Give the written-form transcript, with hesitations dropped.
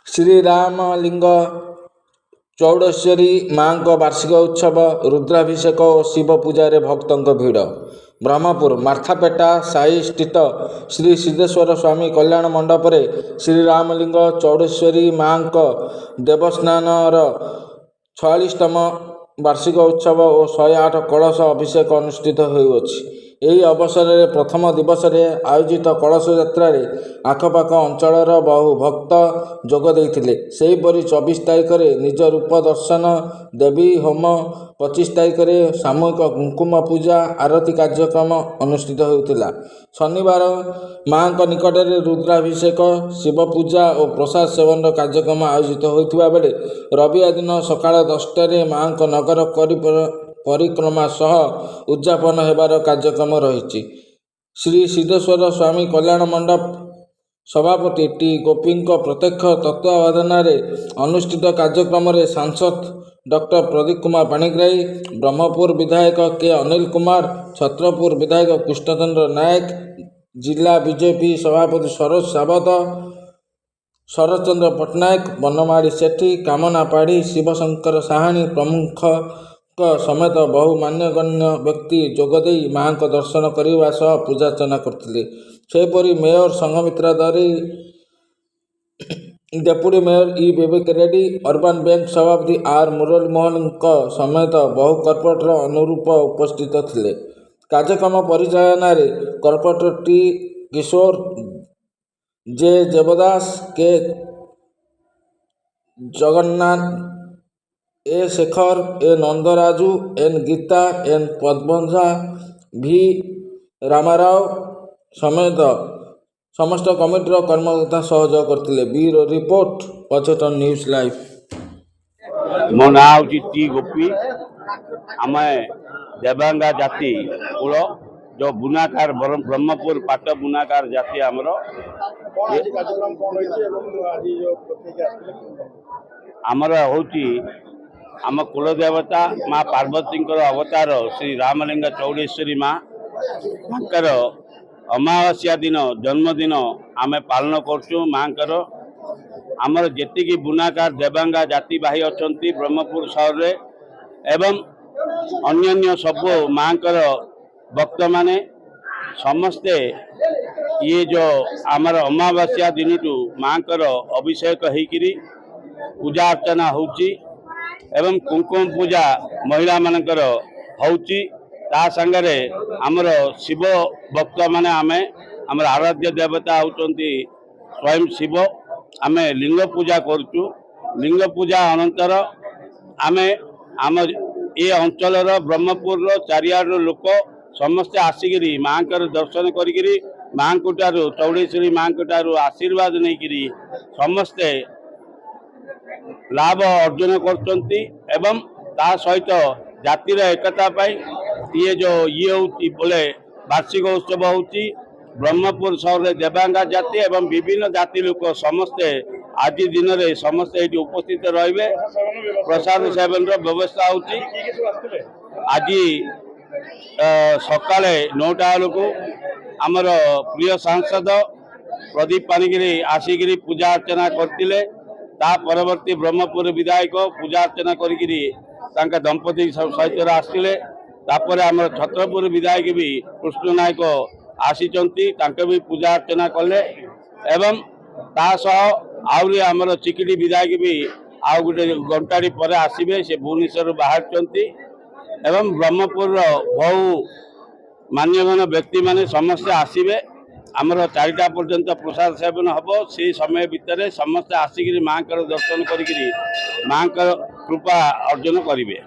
ଶ୍ରୀରାମଲିଙ୍ଗ ଚୌଡ଼େଶ୍ୱରୀ ମାଙ୍କ ବାର୍ଷିକ ଉତ୍ସବ, ରୁଦ୍ରାଭିଷେକ ଓ ଶିବ ପୂଜାରେ ଭକ୍ତଙ୍କ ଭିଡ଼। ବ୍ରହ୍ମପୁର ମାର୍ଥାପେଟା ସାହି ସ୍ଥିତ ଶ୍ରୀ ସିଦ୍ଧେଶ୍ୱର ସ୍ୱାମୀ କଲ୍ୟାଣ ମଣ୍ଡପରେ ଶ୍ରୀରାମଲିଙ୍ଗ ଚୌଡ଼େଶ୍ୱରୀ ମାଙ୍କ ଦେବସ୍ନାନର 46ତମ ବାର୍ଷିକ ଉତ୍ସବ ଓ 108 କଳସ ଅଭିଷେକ ଅନୁଷ୍ଠିତ ହେଉଅଛି। ଏହି ଅବସରରେ ପ୍ରଥମ ଦିବସରେ ଆୟୋଜିତ କଳସ ଯାତ୍ରାରେ ଆଖପାଖ ଅଞ୍ଚଳର ବହୁ ଭକ୍ତ ଯୋଗ ଦେଇଥିଲେ। ସେହିପରି 24 ତାରିଖରେ ନିଜ ରୂପ ଦର୍ଶନ, ଦେବୀ ହୋମ, 25 ତାରିଖରେ ସାମୂହିକ କୁଙ୍କୁମ ପୂଜା ଆରତୀ କାର୍ଯ୍ୟକ୍ରମ ଅନୁଷ୍ଠିତ ହେଉଥିଲା। ଶନିବାର ମାଙ୍କ ନିକଟରେ ରୁଦ୍ରାଭିଷେକ, ଶିବ ପୂଜା ଓ ପ୍ରସାଦ ସେବନର କାର୍ଯ୍ୟକ୍ରମ ଆୟୋଜିତ ହୋଇଥିବା ବେଳେ ରବିବାର ଦିନ ସକାଳ 10ଟାରେ ମାଙ୍କ ନଗର ପରିକ୍ରମା ସହ ଉଦ୍ଯାପନ ହେବାର କାର୍ଯ୍ୟକ୍ରମ ରହିଛି। ଶ୍ରୀ ସିଦ୍ଧେଶ୍ୱର ସ୍ୱାମୀ କଲ୍ୟାଣ ମଣ୍ଡପ ସଭାପତି ଟି ଗୋପୀଙ୍କ ପ୍ରତ୍ୟକ୍ଷ ତତ୍ତ୍ୱାବଧାନରେ ଅନୁଷ୍ଠିତ କାର୍ଯ୍ୟକ୍ରମରେ ସାଂସଦ ଡକ୍ଟର ପ୍ରଦୀପ କୁମାର ପାଣିଗ୍ରାହୀ, ବ୍ରହ୍ମପୁର ବିଧାୟକ କେ ଅନିଲ କୁମାର, ଛତ୍ରପୁର ବିଧାୟକ କୃଷ୍ଣଚନ୍ଦ୍ର ନାୟକ, ଜିଲ୍ଲା ବିଜେପି ସଭାପତି ସରୋଜ ସାବତ, ଶରତଚନ୍ଦ୍ର ପଟ୍ଟନାୟକ, ବନମାଳୀ ସେଠୀ, କାମନା ପାଢ଼ୀ, ଶିବଶଙ୍କର ସାହାଣୀ ପ୍ରମୁଖଙ୍କ ସମେତ ବହୁ ମାନ୍ୟଗଣ୍ୟ ବ୍ୟକ୍ତି ଯୋଗଦେଇ ମାଙ୍କ ଦର୍ଶନ କରିବା ସହ ପୂଜାର୍ଚ୍ଚନା କରିଥିଲେ। ସେହିପରି ମେୟର ସଂଘମିତ୍ରା ଦରୀ, ଡେପୁଟି ମେୟର ଇ ବିବେକ ରେଡ୍ଡି, ଅର୍ବାନ ବ୍ୟାଙ୍କ ସଭାପତି ଆର୍ ମୁରଲୀ ମୋହନଙ୍କ ସମେତ ବହୁ କର୍ପୋରେଟର ଅନୁରୂପ ଉପସ୍ଥିତ ଥିଲେ। କାର୍ଯ୍ୟକ୍ରମ ପରିଚାଳନାରେ କର୍ପୋରେଟର ଟି କିଶୋର, ଜେ ଦେବଦାସ, କେ ଜଗନ୍ନାଥ, ଏ ଶେଖର, ଏ ନନ୍ଦରାଜୁ, ଏନ୍ ଗୀତା, ଏନ୍ ପଦ୍ମଜା, ଭି ରାମାରାଓ ସମେତ ସମସ୍ତ କମିଟିର କର୍ମକର୍ତ୍ତା ସହଯୋଗ କରିଥିଲେ। ବ୍ୟୁରୋ ରିପୋର୍ଟ, ପର୍ଯ୍ୟଟନ ନ୍ୟୁଜ୍ ଲାଇଭ୍। ମୋ ନାଁ ହେଉଛି ଟି ଗୋପୀ। ଆମେ ଦେବାଙ୍ଗା ଜାତି କୂଳ जो बुनाकार ब्रह्मपुर पाट बुनाकार जाति आमर हूँ आम कुलदेवता माँ पार्वती अवतार श्री रामलिंग चौड़ेश्वरी माँ अमावास्या दिन जन्मदिन आम पालन करचु। माँ आमर जेतिकी बुनाकार देवांगा जाति भाई अच्छा ब्रह्मपुर सहर रे एवं अन्य सब माँ भक्त माने समस्ते ये जो आमर अमावास्या दिन माँ अभिषेक होकरी पूजा अर्चना होची एवं कुंकुम पूजा महिला मानकर होची। ता संगरे आमर शिव भक्त माने आमे आमर आराध्य देवता होचंती स्वयं शिव। आमे लिंग पूजा करचु। लिंग पूजा अनंतर आमे आम ये अंचलर ब्रह्मपुर चारियाड लोक समस्ते आसिकी माँ दर्शन करी माँ चौड़ेश्वरी माँ आशीर्वाद नहीं करी समस्ते लाभ अर्जन करचंती एवं ता सहित जातिर एकता पाई ये जो ये होती बोले वार्षिक उत्सव होती ब्रह्मपुर सहर देवांगा जाति एवं विभिन्न जाति लोक समस्ते आज दिन में समस्ते ये उपस्थित रहिबे। प्रसाद सेवन व्यवस्था होती आज सकाले 9टा बेलू आमर प्रिय सांसद प्रदीप पाणिग्राही आसिकी पूजा अर्चना करते। ता परवर्ती ब्रह्मपुर विधायक पूजा अर्चना करी दंपति सहित आसते। तापर आमर छत्रपुर विधायक भी कृष्ण नायक आसी भी पूजा अर्चना कले एवं तासह आहरी आमर चिकिटी विधायक भी आउ गोटे घंटाड़ी पर आसबे से भुवनेश्वर बाहर एवं ब्रह्मपुर बहु मान्यगण्य व्यक्ति माने समस्ते आसबे। आमर 4टा पर्यंत प्रसाद सेवन हम से समय भितर समस्ते आसिक माँ दर्शन करी माँ कृपा अर्जन करेंगे।